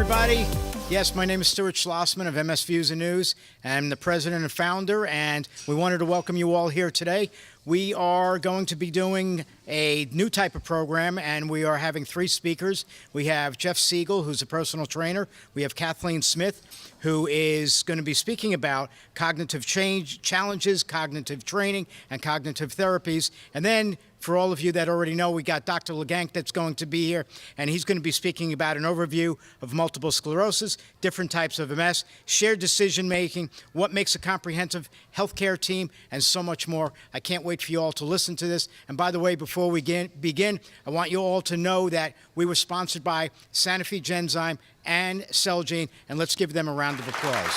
everybody. Yes, my name is Stuart Schlossman of MS Views and News. I'm the president and founder, and we wanted to welcome you all here today. We are going to be doing a new type of program, and we are having 3 speakers. We have Jeff Siegel, who's a personal trainer. We have Kathleen Smith, who is going to be speaking about cognitive challenges, cognitive training, and cognitive therapies. And then, for all of you that already know, we got Dr. Legank that's going to be here, and he's going to be speaking about an overview of multiple sclerosis, different types of MS, shared decision-making, what makes a comprehensive healthcare team, and so much more. I can't wait for you all to listen to this. And by the way, before we begin, I want you all to know that we were sponsored by Sanofi-Genzyme and Celgene, and let's give them a round of applause.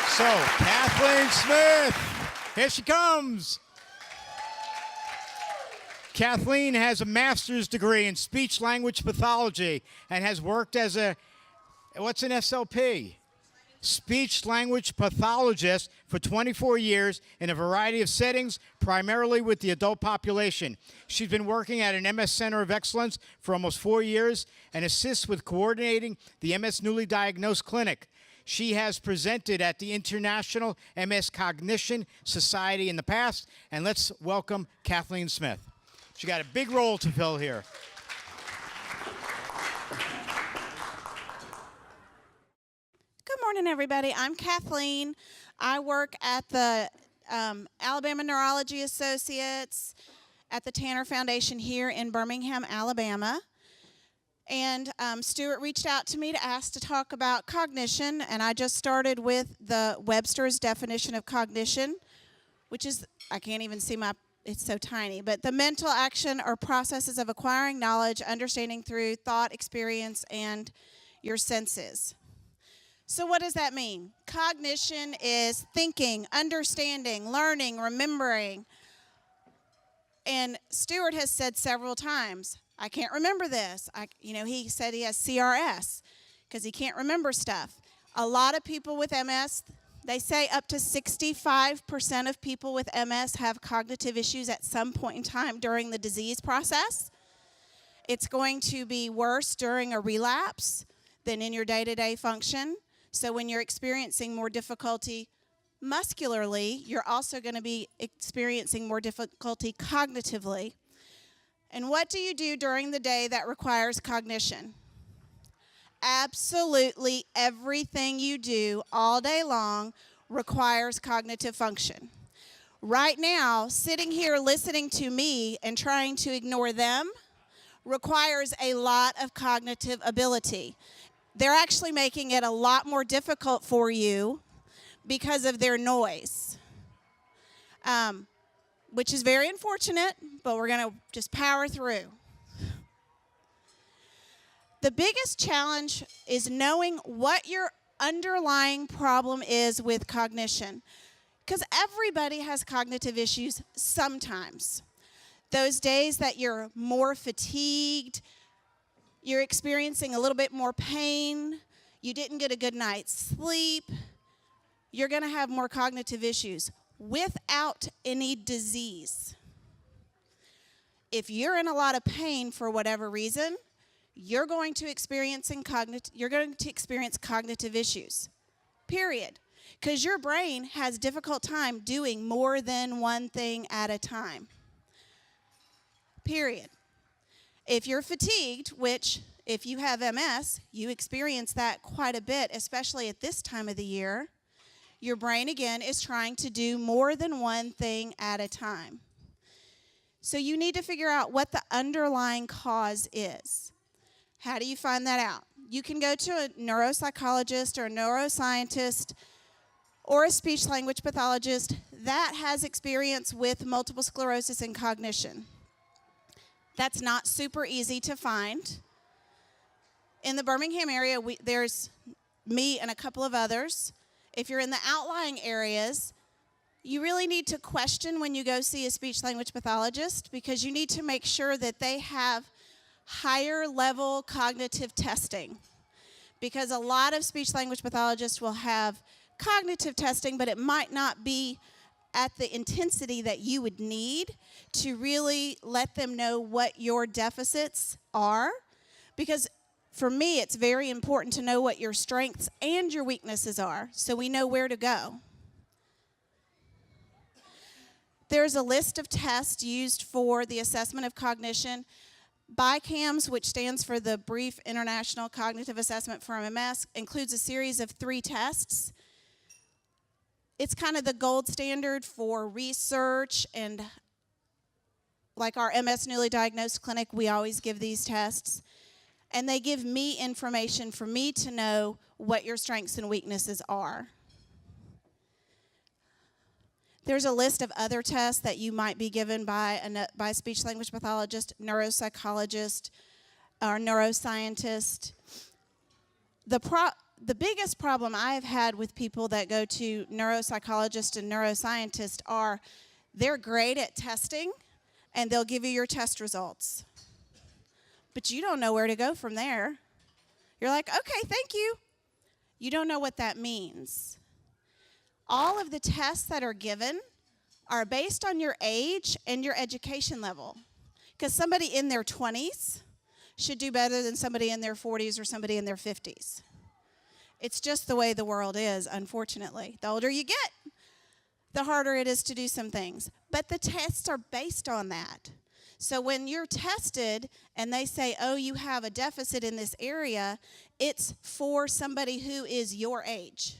So, Kathleen Smith, here she comes. Kathleen has a master's degree in speech-language pathology and has worked as a, what's an SLP? Speech-language pathologist for 24 years in a variety of settings, primarily with the adult population. She's been working at an MS Center of Excellence for almost 4 years and assists with coordinating the MS Newly Diagnosed Clinic. She has presented at the International MS Cognition Society in the past, and let's welcome Kathleen Smith. She got a big role to fill here. Good morning, everybody. I'm Kathleen. I work at the Alabama Neurology Associates at the Tanner Foundation here in Birmingham, Alabama. And Stuart reached out to me to ask to talk about cognition, and I just started with the Webster's definition of cognition, which is, I can't even see it's so tiny, but the mental action or processes of acquiring knowledge, understanding through thought, experience, and your senses. So what does that mean? Cognition is thinking, understanding, learning, remembering. And Stuart has said several times, I can't remember this. He said he has CRS because he can't remember stuff. A lot of people with MS, they say up to 65% of people with MS have cognitive issues at some point in time during the disease process. It's going to be worse during a relapse than in your day-to-day function. So when you're experiencing more difficulty muscularly, you're also going to be experiencing more difficulty cognitively. And what do you do during the day that requires cognition? Absolutely everything you do all day long requires cognitive function. Right now, sitting here listening to me and trying to ignore them requires a lot of cognitive ability. They're actually making it a lot more difficult for you because of their noise, which is very unfortunate, but we're going to just power through. The biggest challenge is knowing what your underlying problem is with cognition, because everybody has cognitive issues sometimes. Those days that you're more fatigued, you're experiencing a little bit more pain, you didn't get a good night's sleep, you're going to have more cognitive issues without any disease. If you're in a lot of pain for whatever reason, you're going to experience cognitive issues, period. Because your brain has a difficult time doing more than one thing at a time, period. If you're fatigued, which if you have MS, you experience that quite a bit, especially at this time of the year, your brain, again, is trying to do more than one thing at a time. So you need to figure out what the underlying cause is. How do you find that out? You can go to a neuropsychologist or a neuroscientist or a speech-language pathologist that has experience with multiple sclerosis and cognition. That's not super easy to find. In the Birmingham area, there's me and a couple of others. If you're in the outlying areas, you really need to question when you go see a speech-language pathologist, because you need to make sure that they have higher level cognitive testing, because a lot of speech-language pathologists will have cognitive testing, but it might not be at the intensity that you would need to really let them know what your deficits are. Because For me, it's very important to know what your strengths and your weaknesses are so we know where to go. There's a list of tests used for the assessment of cognition. BICAMS, which stands for the Brief International Cognitive Assessment for MS, includes a series of 3 tests. It's kind of the gold standard for research, and like our MS newly diagnosed clinic, we always give these tests. And they give me information for me to know what your strengths and weaknesses are. There's a list of other tests that you might be given by a speech-language pathologist, Neuro Psychologist, or neuroscientist. The biggest problem I've had with people that go to neuropsychologists and neuroscientists are they're great at testing, and they'll give you your test results. But you don't know where to go from there. You're like, okay, thank you. You don't know what that means. All of the tests that are given are based on your age and your education level. Because somebody in their 20s should do better than somebody in their 40s or somebody in their 50s. It's just the way the world is, unfortunately. The older you get, the harder it is to do some things. But the tests are based on that. So when you're tested and they say, oh, you have a deficit in this area, it's for somebody who is your age,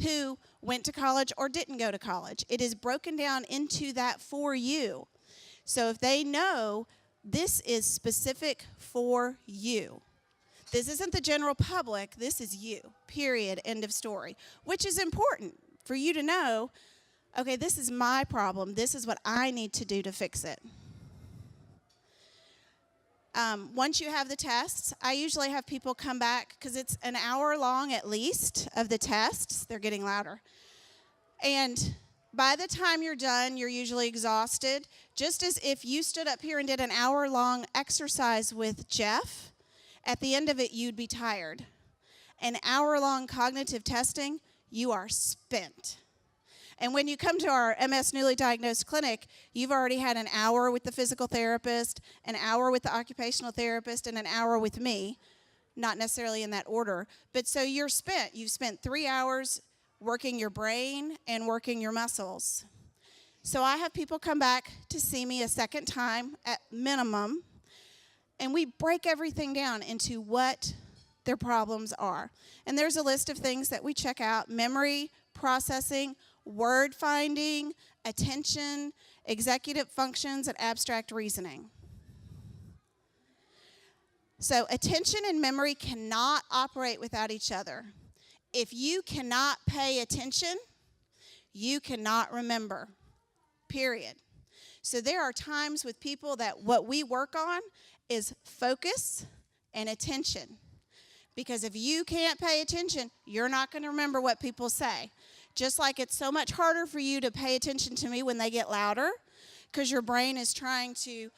who went to college or didn't go to college. It is broken down into that for you. So if they know this is specific for you, this isn't the general public, this is you, period, end of story, which is important for you to know, okay, this is my problem, this is what I need to do to fix it. Once you have the tests, I usually have people come back because it's an hour long at least of the tests. They're getting louder. And by the time you're done, you're usually exhausted. Just as if you stood up here and did an hour-long exercise with Jeff, at the end of it, you'd be tired. An hour-long cognitive testing, you are spent. And when you come to our MS newly diagnosed clinic, you've already had an hour with the physical therapist, an hour with the occupational therapist, and an hour with me. Not necessarily in that order. But so you're spent. You've spent 3 hours working your brain and working your muscles. So I have people come back to see me a second time at minimum, and we break everything down into what their problems are. And there's a list of things that we check out: memory, processing, word finding, attention, executive functions, and abstract reasoning. So attention and memory cannot operate without each other. If you cannot pay attention, you cannot remember, period. So there are times with people that what we work on is focus and attention. Because if you can't pay attention, you're not going to remember what people say. Just like it's so much harder for you to pay attention to me when they get louder, because your brain is trying to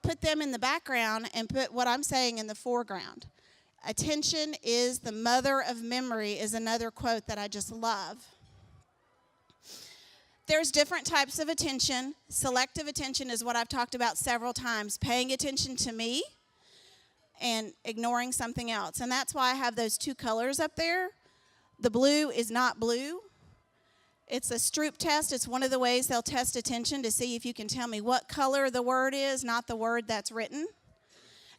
put them in the background and put what I'm saying in the foreground. Attention is the mother of memory is another quote that I just love. There's different types of attention. Selective attention is what I've talked about several times, paying attention to me and ignoring something else. And that's why I have those 2 colors up there. The blue is not blue. It's a Stroop test. It's one of the ways they'll test attention to see if you can tell me what color the word is, not the word that's written.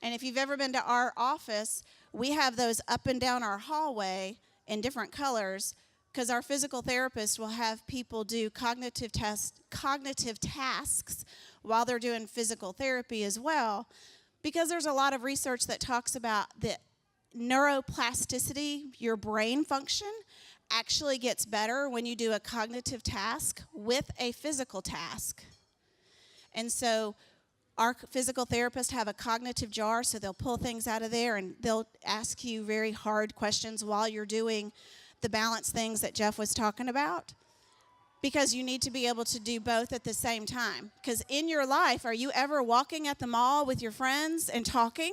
And if you've ever been to our office, we have those up and down our hallway in different colors because our physical therapist will have people do cognitive tasks while they're doing physical therapy as well, because there's a lot of research that talks about the neuroplasticity, your brain function, actually gets better when you do a cognitive task with a physical task. And so our physical therapists have a cognitive jar, so they'll pull things out of there and they'll ask you very hard questions while you're doing the balance things that Jeff was talking about, because you need to be able to do both at the same time. Because in your life, are you ever walking at the mall with your friends and talking?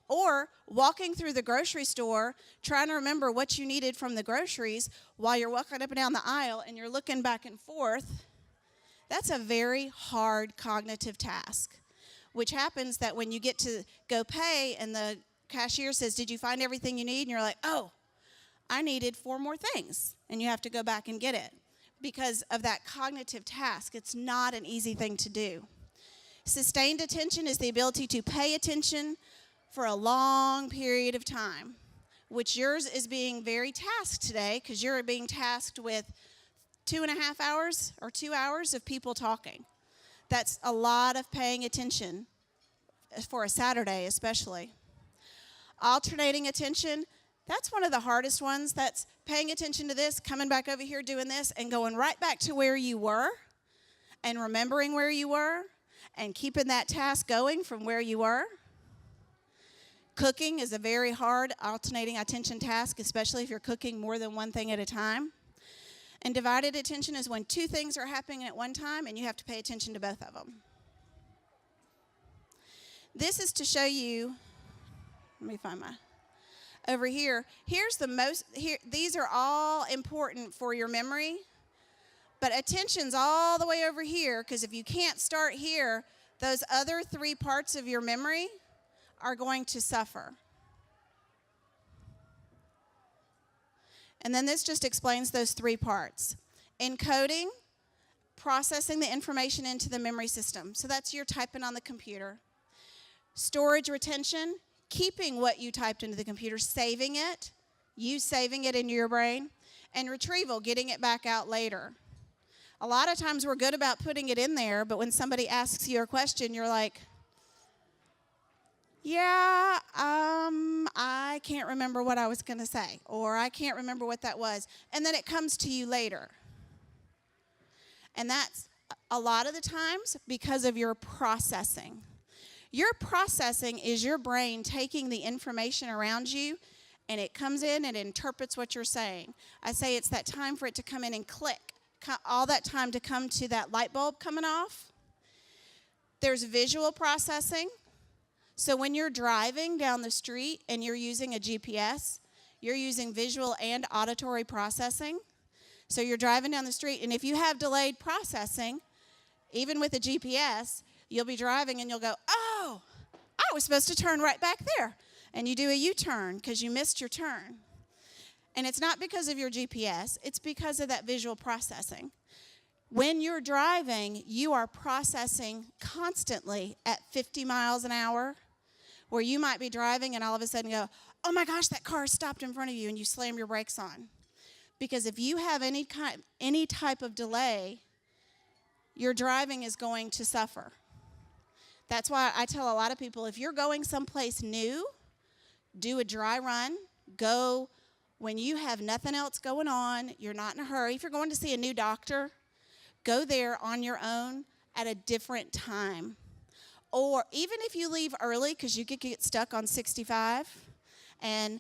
Or walking through the grocery store, trying to remember what you needed from the groceries while you're walking up and down the aisle and you're looking back and forth? That's a very hard cognitive task, which happens that when you get to go pay and the cashier says, "Did you find everything you need?" And you're like, "Oh, I needed 4 more things." And you have to go back and get it because of that cognitive task. It's not an easy thing to do. Sustained attention is the ability to pay attention for a long period of time, which yours is being very tasked today because you're being tasked with 2.5 hours or 2 hours of people talking. That's a lot of paying attention for a Saturday especially. Alternating attention, that's one of the hardest ones. That's paying attention to this, coming back over here doing this, and going right back to where you were and remembering where you were and keeping that task going from where you were. Cooking is a very hard alternating attention task, especially if you're cooking more than one thing at a time. And divided attention is when 2 things are happening at one time and you have to pay attention to both of them. This is to show you, let me find my, over here. Here's the most, these are all important for your memory, but attention's all the way over here because if you can't start here, those other 3 parts of your memory are going to suffer. And then this just explains those 3 parts. Encoding, processing the information into the memory system. So that's your typing on the computer. Storage retention, keeping what you typed into the computer, saving it, you saving it into your brain. And retrieval, getting it back out later. A lot of times we're good about putting it in there, but when somebody asks you a question, you're like, "Yeah, I can't remember what I was going to say," or "I can't remember what that was." And then it comes to you later. And that's a lot of the times because of your processing. Your processing is your brain taking the information around you, and it comes in and interprets what you're saying. I say it's that time for it to come in and click, all that time to come to that light bulb coming off. There's visual processing. So when you're driving down the street and you're using a GPS, you're using visual and auditory processing. So you're driving down the street, and if you have delayed processing, even with a GPS, you'll be driving and you'll go, "Oh, I was supposed to turn right back there." And you do a U-turn because you missed your turn. And it's not because of your GPS, it's because of that visual processing. When you're driving, you are processing constantly at 50 miles an hour, where you might be driving and all of a sudden go, "Oh my gosh, that car stopped in front of you," and you slam your brakes on. Because if you have any type of delay, your driving is going to suffer. That's why I tell a lot of people, if you're going someplace new, do a dry run. Go when you have nothing else going on, you're not in a hurry. If you're going to see a new doctor, go there on your own at a different time. Or even if you leave early, because you could get stuck on 65, and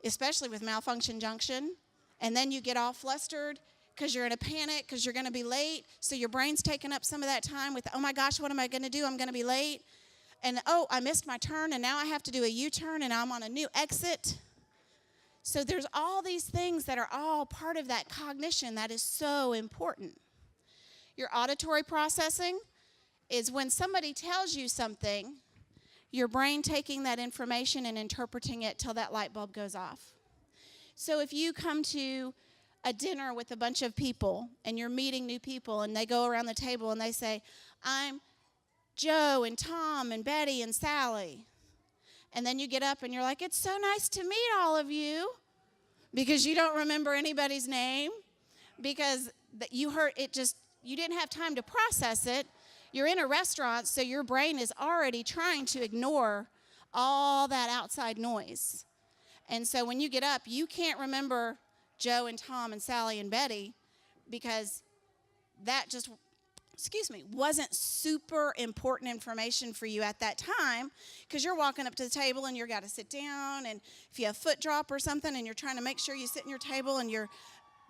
especially with Malfunction Junction, and then you get all flustered because you're in a panic because you're going to be late, so your brain's taking up some of that time with, "Oh my gosh, what am I going to do? I'm going to be late. And oh, I missed my turn, and now I have to do a U-turn, and I'm on a new exit." So there's all these things that are all part of that cognition that is so important. Your auditory processing is when somebody tells you something, your brain taking that information and interpreting it till that light bulb goes off. So if you come to a dinner with a bunch of people and you're meeting new people and they go around the table and they say, "I'm Joe and Tom and Betty and Sally." And then you get up and you're like, "It's so nice to meet all of you," because you don't remember anybody's name because you heard it just, you didn't have time to process it. You're in a restaurant, so your brain is already trying to ignore all that outside noise. And so when you get up, you can't remember Joe and Tom and Sally and Betty because that just, wasn't super important information for you at that time because you're walking up to the table and you've got to sit down, and if you have foot drop or something and you're trying to make sure you sit in your table and you're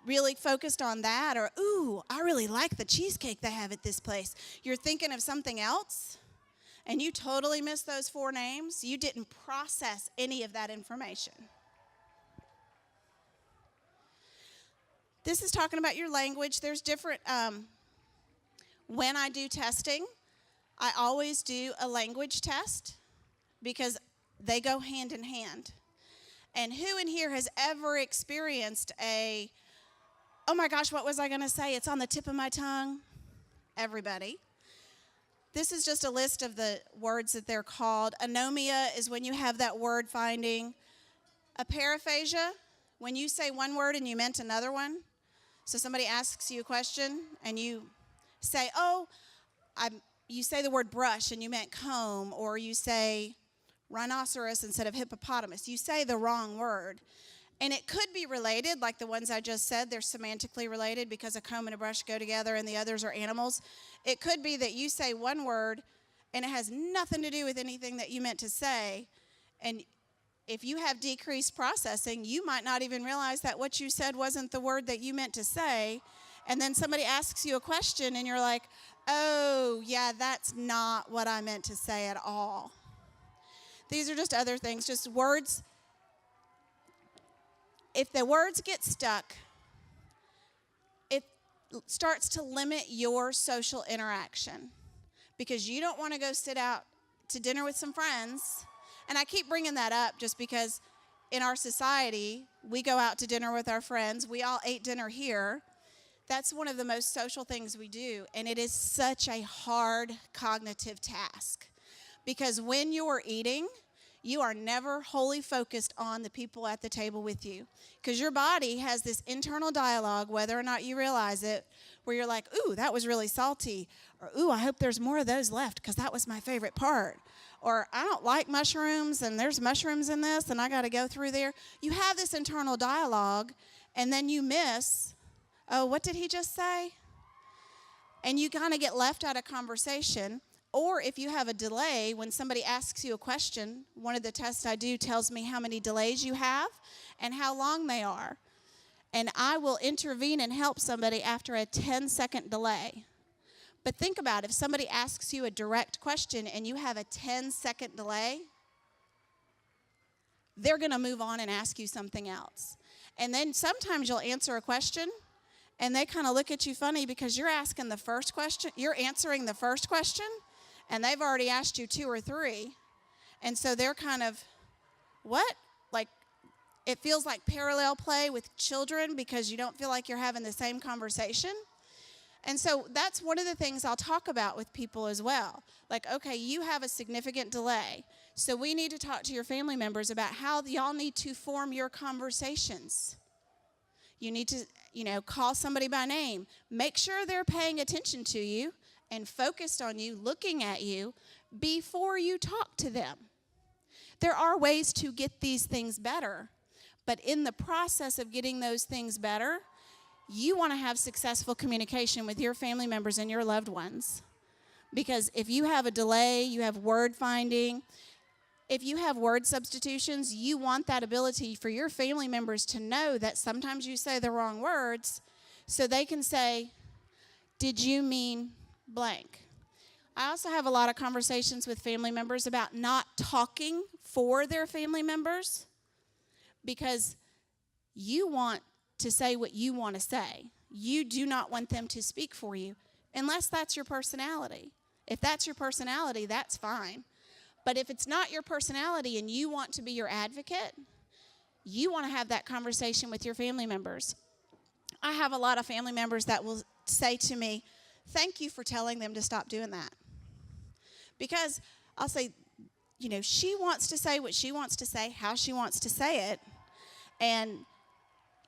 really focused on that, or, "Ooh, I really like the cheesecake they have at this place." You're thinking of something else, and you totally missed those 4 names. You didn't process any of that information. This is talking about your language. There's different, when I do testing, I always do a language test because They go hand in hand. And who in here has ever experienced oh my gosh, what was I going to say? It's on the tip of my tongue. Everybody. This is just a list of the words that they're called. Anomia is when you have that word finding. Paraphasia, when you say one word and you meant another one. So somebody asks you a question and you say, you say the word brush and you meant comb, or you say rhinoceros instead of hippopotamus. You say the wrong word. And it could be related, like the ones I just said. They're semantically related because a comb and a brush go together and the others are animals. It could be that you say one word and it has nothing to do with anything that you meant to say. And if you have decreased processing, you might not even realize that what you said wasn't the word that you meant to say. And then somebody asks you a question and you're like, oh, yeah, that's not what I meant to say at all. These are just other things, just words. If the words get stuck, it starts to limit your social interaction because you don't want to go sit out to dinner with some friends. And I keep bringing that up just because in our society, we go out to dinner with our friends. We all ate dinner here. That's one of the most social things we do, and it is such a hard cognitive task because when you're eating, you are never wholly focused on the people at the table with you because your body has this internal dialogue, whether or not you realize it, where you're like, ooh, that was really salty, or ooh, I hope there's more of those left because that was my favorite part, or I don't like mushrooms and there's mushrooms in this and I got to go through there. You have this internal dialogue and then you miss, oh, what did he just say? And you kind of get left out of conversation. Or if you have a delay, when somebody asks you a question, one of the tests I do tells me how many delays you have and how long they are. And I will intervene and help somebody after a 10-second delay. But think about it. If somebody asks you a direct question and you have a 10-second delay, they're going to move on and ask you something else. And then sometimes you'll answer a question and they kind of look at you funny because you're asking the first question, you're answering the first question, and they've already asked you 2 or 3. And so they're kind of, what? Like, it feels like parallel play with children because you don't feel like you're having the same conversation. And so that's one of the things I'll talk about with people as well. Like, okay, you have a significant delay. So we need to talk to your family members about how y'all need to form your conversations. You need to, call somebody by name. Make sure they're paying attention to you and focused on you, looking at you before you talk to them. There are ways to get these things better, but in the process of getting those things better, you want to have successful communication with your family members and your loved ones. Because if you have a delay, you have word finding, if you have word substitutions, you want that ability for your family members to know that sometimes you say the wrong words so they can say, did you mean blank? I also have a lot of conversations with family members about not talking for their family members because you want to say what you want to say. You do not want them to speak for you unless that's your personality. If that's your personality, that's fine. But if it's not your personality and you want to be your advocate, you want to have that conversation with your family members. I have a lot of family members that will say to me, thank you for telling them to stop doing that. Because I'll say, she wants to say what she wants to say, how she wants to say it, and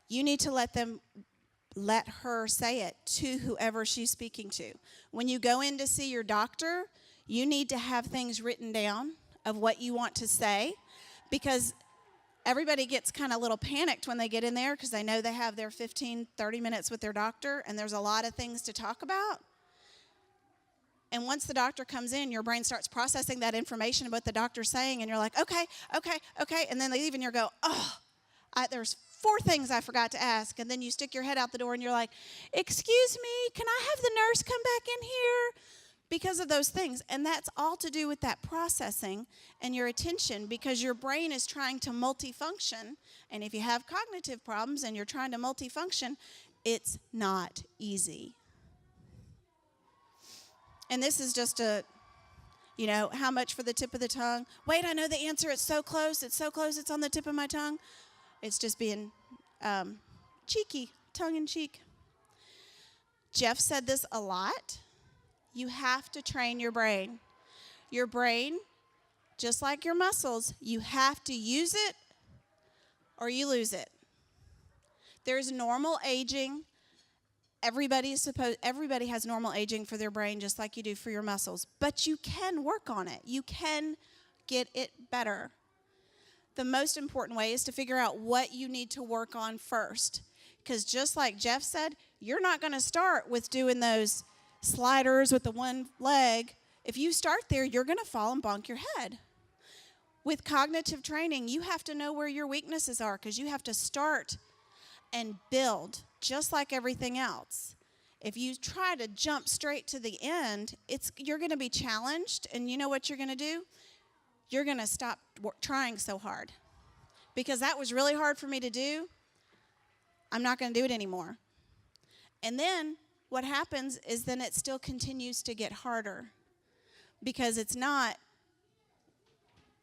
you need to let her say it to whoever she's speaking to. When you go in to see your doctor, you need to have things written down of what you want to say because everybody gets kind of a little panicked when they get in there because they know they have their 15, 30 minutes with their doctor and there's a lot of things to talk about. And once the doctor comes in, your brain starts processing that information about what the doctor's saying, and you're like, okay. And then they leave, and you go, there's 4 things I forgot to ask. And then you stick your head out the door, and you're like, excuse me, can I have the nurse come back in here? Because of those things. And that's all to do with that processing and your attention because your brain is trying to multifunction. And if you have cognitive problems and you're trying to multifunction, it's not easy. And this is just You know, how much for the tip of the tongue? Wait, I know the answer. It's so close. It's so close. It's on the tip of my tongue. It's just being cheeky, tongue in cheek. Jeff said this a lot. You have to train your brain. Your brain, just like your muscles, you have to use it or you lose it. There's normal aging. Everybody has normal aging for their brain just like you do for your muscles. But you can work on it. You can get it better. The most important way is to figure out what you need to work on first. Because just like Jeff said, you're not going to start with doing those sliders with the one leg. If you start there, you're going to fall and bonk your head. With cognitive training, you have to know where your weaknesses are because you have to start and build just like everything else. If you try to jump straight to the end, you're going to be challenged, and you know what you're going to do? You're going to stop trying so hard. Because that was really hard for me to do, I'm not going to do it anymore. And then what happens is then it still continues to get harder. Because it's not,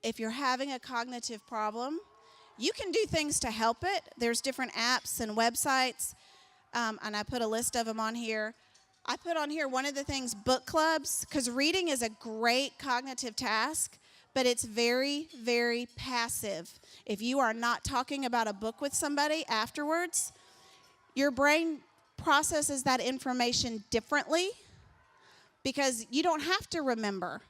if you're having a cognitive problem, you can do things to help it. There's different apps and websites, and I put a list of them on here. I put on here one of the things, book clubs, because reading is a great cognitive task, but it's very, very passive. If you are not talking about a book with somebody afterwards, your brain processes that information differently because you don't have to remember,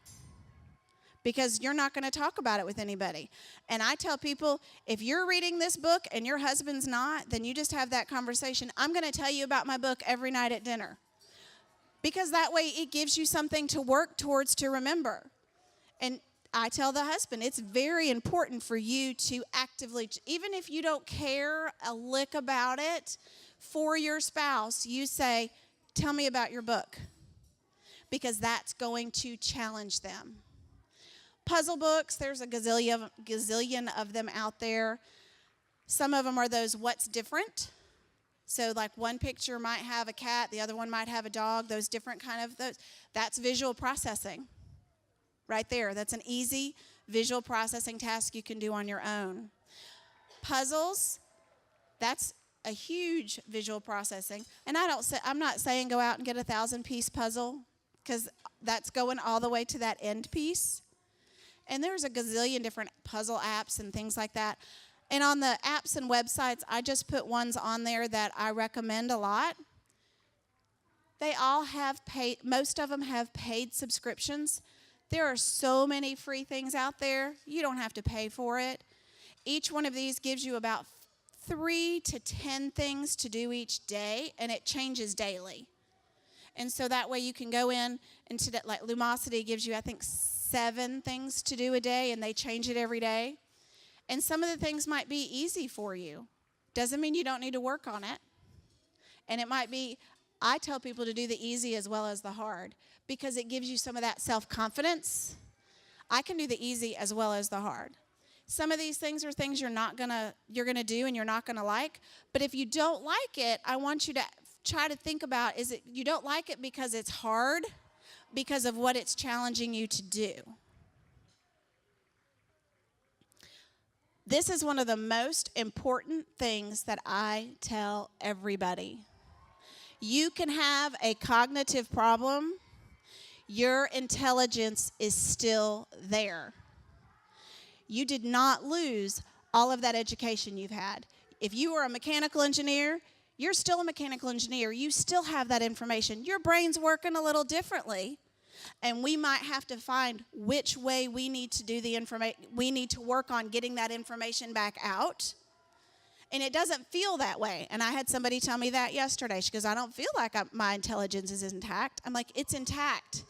because you're not going to talk about it with anybody. And I tell people, if you're reading this book and your husband's not, then you just have that conversation. I'm going to tell you about my book every night at dinner. Because that way it gives you something to work towards to remember. And I tell the husband, it's very important for you to actively, even if you don't care a lick about it, for your spouse, you say, tell me about your book. Because that's going to challenge them. Puzzle books, there's a gazillion of them out there. Some of them are those what's different. So like one picture might have a cat, the other one might have a dog, those different kind of those. That's visual processing right there. That's an easy visual processing task you can do on your own. Puzzles, that's a huge visual processing. And I'm not saying go out and get a 1,000-piece puzzle, because that's going all the way to that end piece. And there's a gazillion different puzzle apps and things like that. And on the apps and websites, I just put ones on there that I recommend a lot. They all have paid, most of them have paid subscriptions. There are so many free things out there. You don't have to pay for it. Each one of these gives you about 3 to 10 things to do each day, and it changes daily. And so that way you can go in and like Lumosity gives you, I think, 7 things to do a day, and they change it every day. And some of the things might be easy for you. Doesn't mean you don't need to work on it. And it might be, I tell people to do the easy as well as the hard, because it gives you some of that self-confidence. I can do the easy as well as the hard. Some of these things are things you're gonna do and you're not gonna like. But if you don't like it, I want you to try to think about, is it you don't like it because it's hard, because of what it's challenging you to do? This is one of the most important things that I tell everybody. You can have a cognitive problem. Your intelligence is still there. You did not lose all of that education you've had. If you were a mechanical engineer, you're still a mechanical engineer. You still have that information. Your brain's working a little differently. And we might have to find which way we need to do the information. We need to work on getting that information back out. And it doesn't feel that way. And I had somebody tell me that yesterday. She goes, I don't feel like my intelligence is intact. I'm like, it's intact.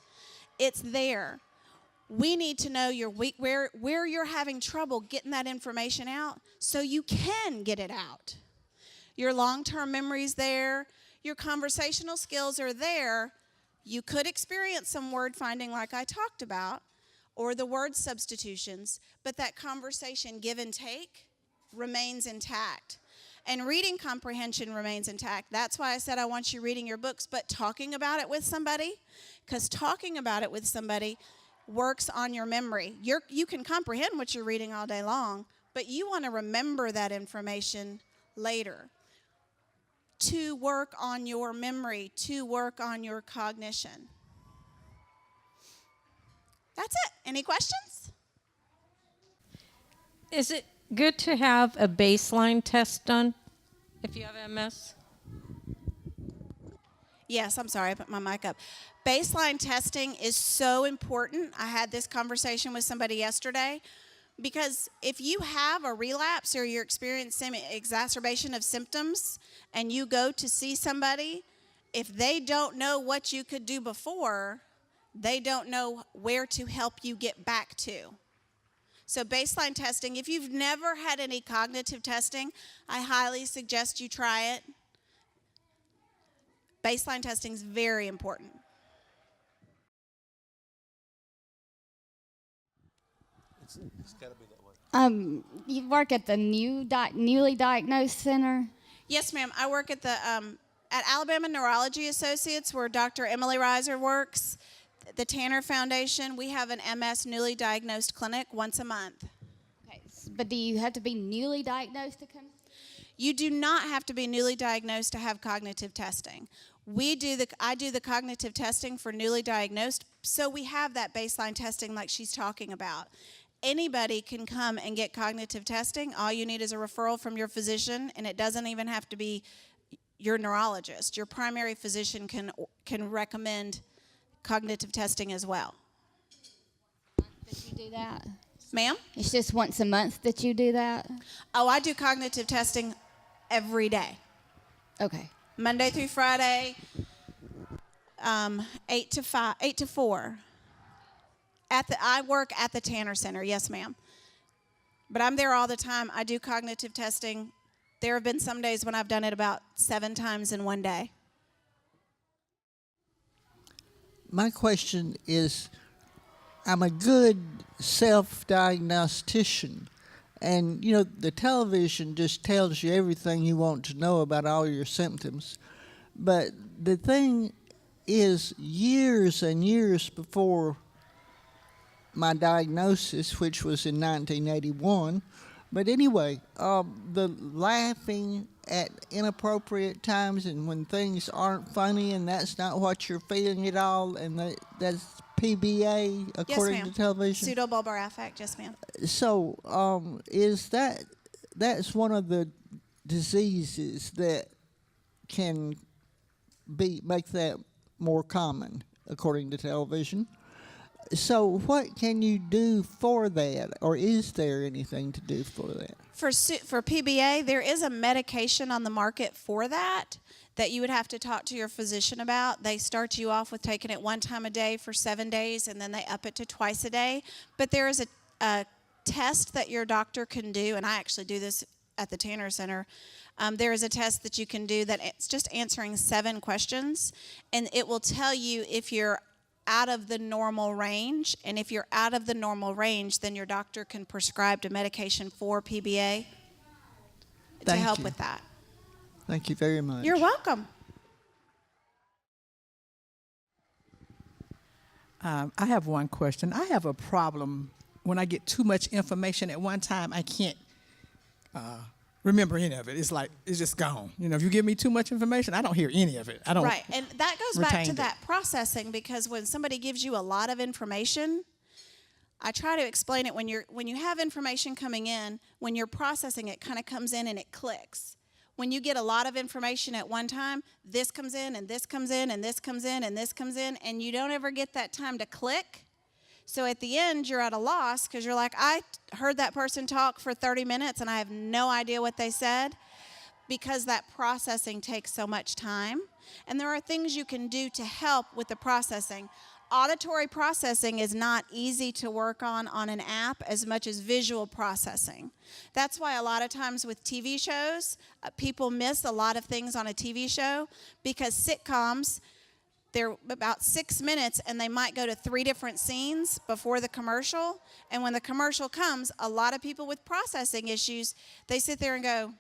It's there. We need to know where you're having trouble getting that information out so you can get it out. Your long-term memory's there. Your conversational skills are there. You could experience some word finding like I talked about, or the word substitutions, but that conversation give and take remains intact. And reading comprehension remains intact. That's why I said I want you reading your books, but talking about it with somebody, because talking about it with somebody works on your memory. You can comprehend what you're reading all day long, but you want to remember that information later. To work on your memory, to work on your cognition. That's it. Any questions? Is it good to have a baseline test done if you have MS? Yes, I'm sorry, I put my mic up. Baseline testing is so important. I had this conversation with somebody yesterday because if you have a relapse or you're experiencing exacerbation of symptoms and you go to see somebody, if they don't know what you could do before, they don't know where to help you get back to. So baseline testing, if you've never had any cognitive testing, I highly suggest you try it. Baseline testing is very important. It's got to be that way. You work at the newly diagnosed center? Yes, ma'am. I work at the at Alabama Neurology Associates, where Dr. Emily Reiser works. The Tanner Foundation. We have an MS newly diagnosed clinic once a month. Okay, but do you have to be newly diagnosed to come? You do not have to be newly diagnosed to have cognitive testing. I do the cognitive testing for newly diagnosed, so we have that baseline testing like she's talking about. Anybody can come and get cognitive testing. All you need is a referral from your physician, and it doesn't even have to be your neurologist. Your primary physician can recommend cognitive testing as well. That you do that? Ma'am? It's just once a month that you do that? Oh, I do cognitive testing every day. Okay. Monday through Friday, 8 to 4. I work at the Tanner Center, yes, ma'am. But I'm there all the time. I do cognitive testing. There have been some days when I've done it about 7 times in one day. My question is, I'm a good self-diagnostician, and the television just tells you everything you want to know about all your symptoms. But the thing is, years and years before my diagnosis, which was in 1981, but anyway, the laughing at inappropriate times and when things aren't funny and that's not what you're feeling at all, and that's PBA according to television. Pseudobulbar affect, yes, ma'am. So, that's one of the diseases that can make that more common according to television. So what can you do for that, or is there anything to do for that? For PBA, there is a medication on the market for that you would have to talk to your physician about. They start you off with taking it 1 time a day for 7 days, and then they up it to twice a day. But there is a test that your doctor can do, and I actually do this at the Tanner Center. There is a test that you can do that it's just answering 7 questions, and it will tell you if you're out of the normal range, and if you're out of the normal range, then your doctor can prescribe a medication for PBA to help with that. Thank you very much. You're welcome. I have one question. I have a problem when I get too much information at one time. I can't remember any of it. It's like it's just gone. If you give me too much information, I don't hear any of it. I don't. Right, and that goes back to retain that processing, because when somebody gives you a lot of information, I try to explain it when you have information coming in, when you're processing it kind of comes in and it clicks. When you get a lot of information at one time, this comes in and this comes in and this comes in and this comes in, and you don't ever get that time to click. So at the end, you're at a loss because you're like, I heard that person talk for 30 minutes and I have no idea what they said, because that processing takes so much time. And there are things you can do to help with the processing. Auditory processing is not easy to work on an app as much as visual processing. That's why a lot of times with TV shows, people miss a lot of things on a TV show, because sitcoms, they're about 6 minutes and they might go to 3 different scenes before the commercial. And when the commercial comes, a lot of people with processing issues, they sit there and go,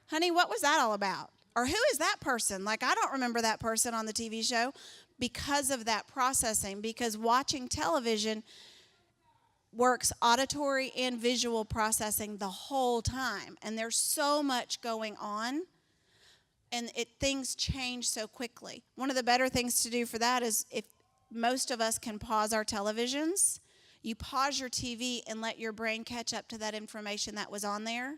honey, what was that all about? Or who is that person? Like, I don't remember that person on the TV show. because of that processing, because watching television works auditory and visual processing the whole time, and there's so much going on, and things change so quickly. One of the better things to do for that is, if most of us can pause our televisions, you pause your TV and let your brain catch up to that information that was on there,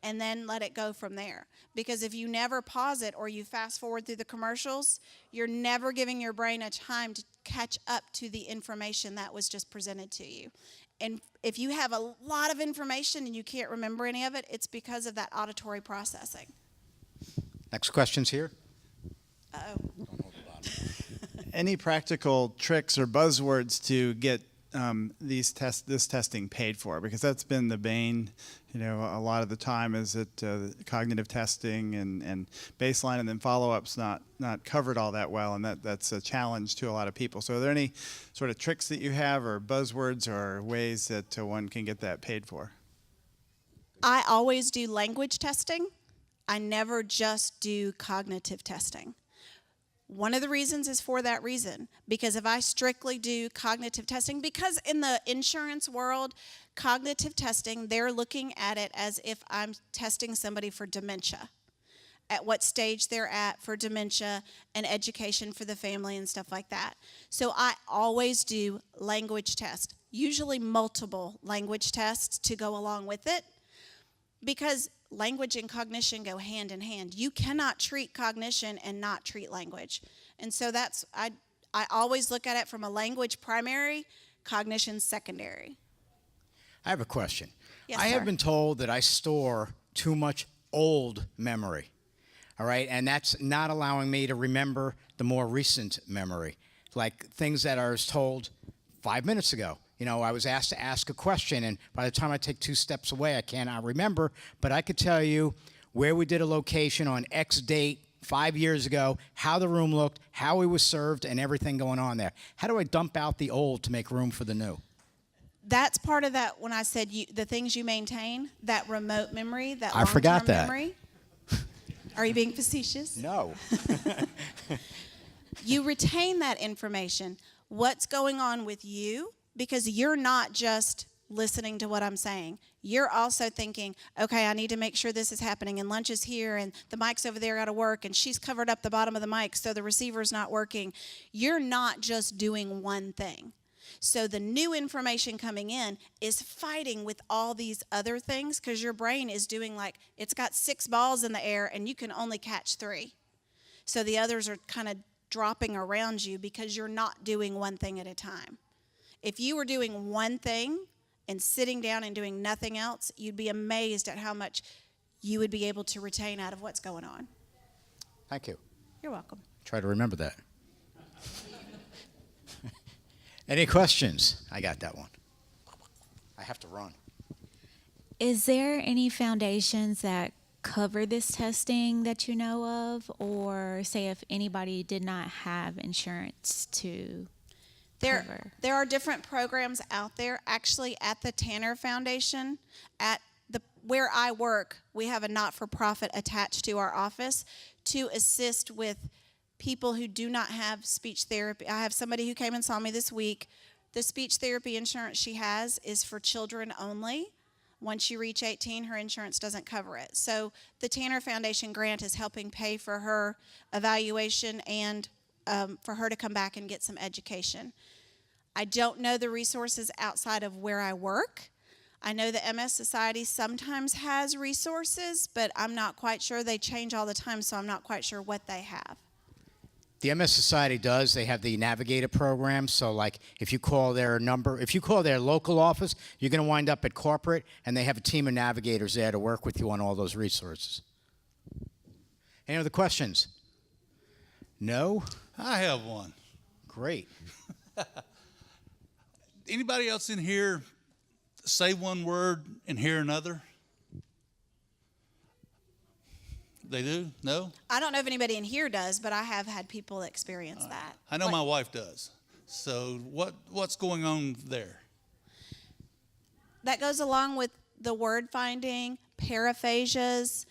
and then let it go from there. Because if you never pause it, or you fast forward through the commercials, you're never giving your brain a time to catch up to the information that was just presented to you. And if you have a lot of information and you can't remember any of it, it's because of that auditory processing. Next question's here. Uh-oh. Any practical tricks or buzzwords to get this testing paid for? Because that's been the bane, a lot of the time, is that cognitive testing and baseline and then follow-ups not covered all that well, and that's a challenge to a lot of people. So are there any sort of tricks that you have, or buzzwords, or ways that one can get that paid for? I always do language testing. I never just do cognitive testing. One of the reasons is for that reason, because if I strictly do cognitive testing, because in the insurance world, cognitive testing, they're looking at it as if I'm testing somebody for dementia, at what stage they're at for dementia, and education for the family and stuff like that. So I always do language tests, usually multiple language tests to go along with it, because language and cognition go hand in hand. You cannot treat cognition and not treat language. And so I always look at it from a language primary, cognition secondary. I have a question. Yes, I have sir. been told that I store too much old memory, all right? And that's not allowing me to remember the more recent memory, like things that I was told 5 minutes ago. I was asked to ask a question, and by the time I take 2 steps away, I cannot remember, but I could tell you where we did a location on X date 5 years ago, how the room looked, how it was served, and everything going on there. How do I dump out the old to make room for the new? That's part of that when I said the things you maintain, that remote memory, that I long-term forgot that. memory. Are you being facetious? No. You retain that information. What's going on with you? Because you're not just listening to what I'm saying. You're also thinking, okay, I need to make sure this is happening, and lunch is here, and the mic's over there got to work, and she's covered up the bottom of the mic so the receiver's not working. You're not just doing one thing. So the new information coming in is fighting with all these other things, because your brain is doing it's got 6 balls in the air and you can only catch 3. So the others are kind of dropping around you because you're not doing one thing at a time. If you were doing one thing and sitting down and doing nothing else, you'd be amazed at how much you would be able to retain out of what's going on. Thank you. You're welcome. Try to remember that. Any questions? I got that one. I have to run. Is there any foundations that cover this testing that you know of, or say if anybody did not have insurance to cover? There are different programs out there. Actually, at the Tanner Foundation, where I work, we have a not-for-profit attached to our office to assist with people who do not have speech therapy. I have somebody who came and saw me this week. The speech therapy insurance she has is for children only. Once you reach 18, her insurance doesn't cover it. So the Tanner Foundation grant is helping pay for her evaluation and for her to come back and get some education. I don't know the resources outside of where I work. I know the MS Society sometimes has resources, but I'm not quite sure. They change all the time, so I'm not quite sure what they have. The MS Society does. They have the Navigator program. So, if you call their local office, you're going to wind up at corporate, and they have a team of navigators there to work with you on all those resources. Any other questions? No? I have one. Great. Anybody else in here say one word and hear another? They do? No? I don't know if anybody in here does, but I have had people experience that. I know my wife does. So what's going on there? That goes along with the word finding, paraphasias.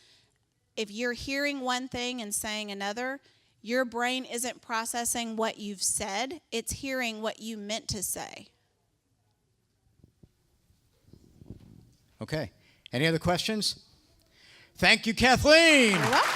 If you're hearing one thing and saying another, your brain isn't processing what you've said, it's hearing what you meant to say. Okay. Any other questions? Thank you, Kathleen. You're welcome.